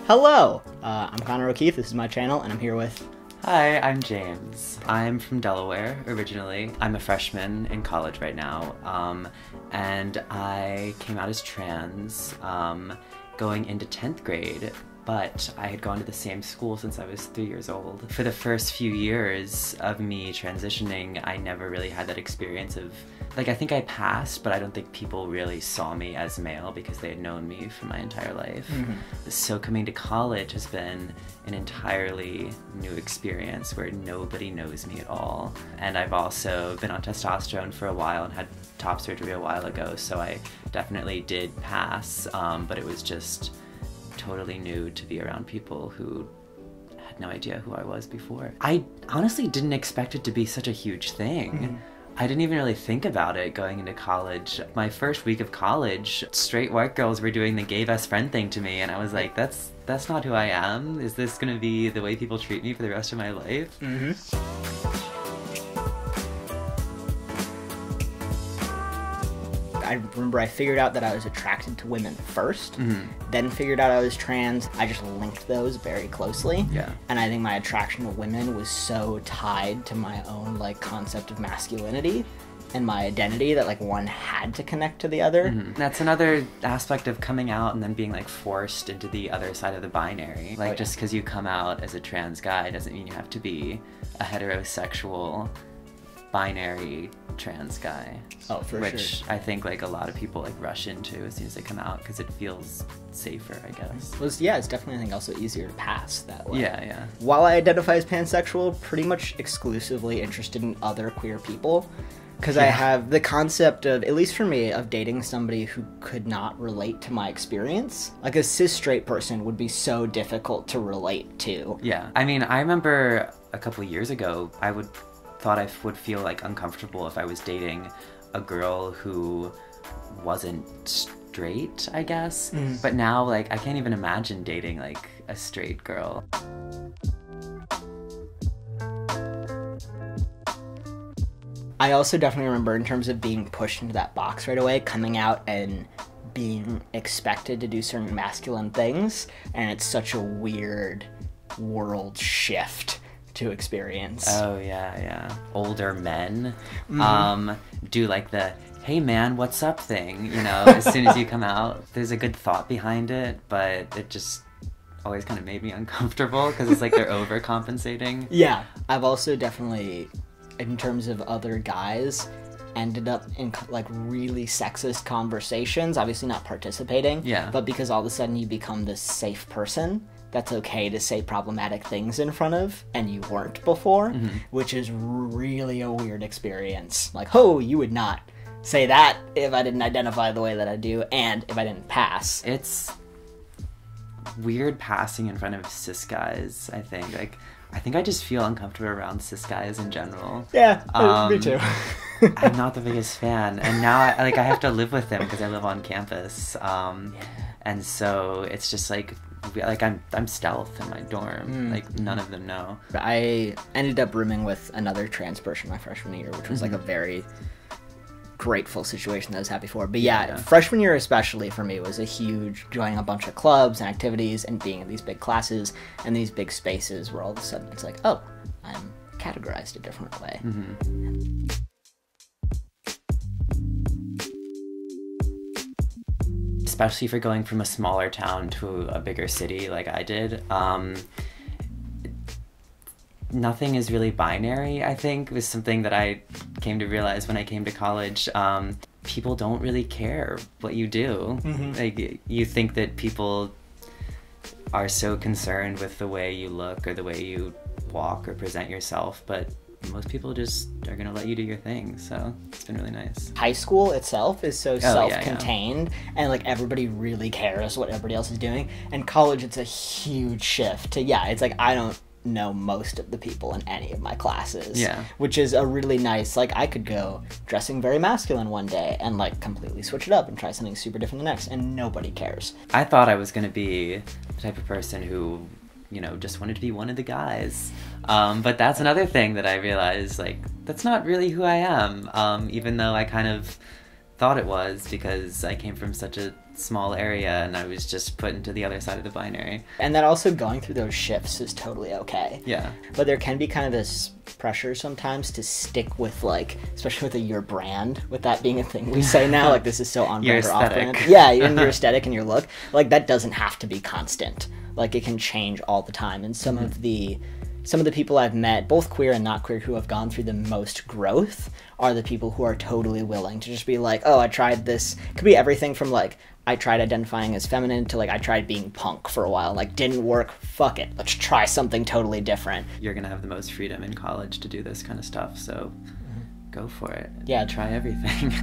Hello! I'm Connor O'Keefe, this is my channel, and I'm here with... Hi, I'm James. I'm from Delaware, originally. I'm a freshman in college right now, and I came out as trans going into 10th grade, but I had gone to the same school since I was 3 years old. For the first few years of me transitioning, I never really had that experience of, like, I think I passed, but I don't think people really saw me as male because they had known me for my entire life. So coming to college has been an entirely new experience where nobody knows me at all. And I've also been on testosterone for a while and had top surgery a while ago, so I definitely did pass, but it was just totally new to be around people who had no idea who I was before. I honestly didn't expect it to be such a huge thing. I didn't even really think about it going into college. My first week of college, straight white girls were doing the gay best friend thing to me, and I was like, that's not who I am. Is this gonna be the way people treat me for the rest of my life? I remember I figured out that I was attracted to women first, then figured out I was trans. I just linked those very closely. Yeah. And I think my attraction to women was so tied to my own, like, concept of masculinity and my identity that, like, one had to connect to the other. That's another aspect of coming out and then being, like, forced into the other side of the binary. Like, just because you come out as a trans guy doesn't mean you have to be a heterosexual binary trans guy. Oh, for which sure. I think, like, a lot of people, like, rush into as soon as they come out because it feels safer, I guess. Well, yeah, it's definitely, I think, also easier to pass that way. Yeah. While I identify as pansexual, pretty much exclusively interested in other queer people. Because I have the concept of, at least for me, of dating somebody who could not relate to my experience. Like, a cis straight person would be so difficult to relate to. Yeah. I mean, I remember a couple years ago, I thought I would feel, like, uncomfortable if I was dating a girl who wasn't straight, I guess. But now, like, I can't even imagine dating, like, a straight girl. I also definitely remember, in terms of being pushed into that box right away, coming out and being expected to do certain masculine things, and it's such a weird world shift to experience. Oh, yeah. Older men do, like, the, hey man, what's up thing, you know, as soon as you come out. There's a good thought behind it, but it just always kind of made me uncomfortable because it's like they're overcompensating. Yeah, I've also definitely, in terms of other guys, ended up in, like, really sexist conversations, obviously not participating, but because all of a sudden you become this safe person that's okay to say problematic things in front of, and you weren't before, which is really a weird experience. Like, oh, you would not say that if I didn't identify the way that I do, and if I didn't pass. It's weird passing in front of cis guys, I think. Like, I think I just feel uncomfortable around cis guys in general. Yeah, me too. I'm not the biggest fan, and now I have to live with them because I live on campus, and so it's just like I'm stealth in my dorm. Like, none of them know. I ended up rooming with another trans person my freshman year, which was like a very grateful situation that I was happy for. But yeah, freshman year especially for me was a huge, joining a bunch of clubs and activities and being in these big classes and these big spaces where all of a sudden it's like, oh, I'm categorized a different way. Especially for going from a smaller town to a bigger city like I did. Nothing is really binary, I think, was something that I came to realize when I came to college. People don't really care what you do. Like, you think that people are so concerned with the way you look or the way you walk or present yourself, but most people just are gonna let you do your thing, so it's been really nice. High school itself is so self-contained, and, like, everybody really cares what everybody else is doing. And college, it's a huge shift to, it's like, I don't know most of the people in any of my classes. Which is a really nice, like, I could go dressing very masculine one day and, like, completely switch it up and try something super different the next, and nobody cares. I thought I was gonna be the type of person who, you know, just wanted to be one of the guys. But that's another thing that I realized, like, that's not really who I am. Even though I kind of thought it was, because I came from such a small area and I was just put into the other side of the binary. And that also going through those shifts is totally okay. Yeah. But there can be kind of this pressure sometimes to stick with, like, especially with your brand, with that being a thing we say now, like this is so on brand or off brand. Yeah, and your aesthetic and your look, like that doesn't have to be constant. Like it can change all the time. And some of the people I've met, both queer and not queer, who have gone through the most growth are the people who are totally willing to just be like, oh, I tried this. It could be everything from like, I tried identifying as feminine to like, I tried being punk for a while. Like, didn't work. Fuck it. Let's try something totally different. You're going to have the most freedom in college to do this kind of stuff. So go for it. Yeah. Try everything.